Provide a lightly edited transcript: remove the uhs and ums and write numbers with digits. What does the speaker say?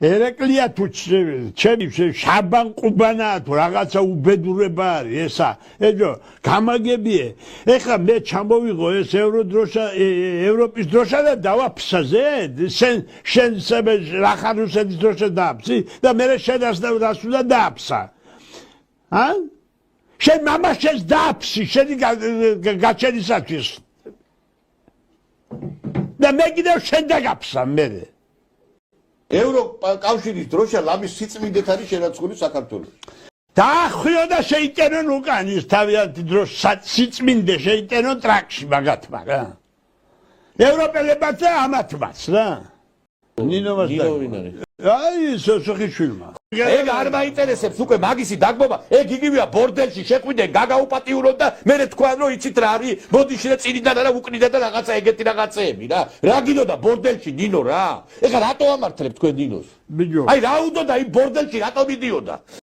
ერეკლია თუ ჩემი შაბან ყუბანაა თუ რაღაცა უბედურება არის ესა ეჯო გამაგებიე ეხლა მე ჩამოვიღო ეს ევროპის დროშა და დავაფსაზე შენ ახალ რუსეთის დროშა დააფსი და მე შენას უნდა დააფსა შენ მამას შენს დააფსი შენი გაჩენისათვის და მე კიდევ შენ დაგაფსა მე ევროკავშირის დროშა ლამის სიწმინდეთ არის შენაცხული საქართველოს. დაახვიო და შეიტანონ უკან ის თავიანთი დროშა სიწმინდე შეიტანონ ტრაქში მაგათმა რა. ევროპელებად და ამათმაც რა. ნინომას და აი სოხიშვილმა. ეგ არ მაინტერესებს უკვე მაგისი დაგმობა. ეგ იგივეა ბორდელში შეყვიდნენ გაგაუპატიურონ და მე თქვან რომ იცით რა არის? მოდი შენ წინიდან არა უკნიდა და რაღაცა ეგეთი რაღაცეები რა. რა გინდოდა ბორდელში ნინო რა? ეხლა რატო ამართლებ თქვენ ნინოს? აი რა უნდა და იმ ბორდელში რატო მიდიოდა?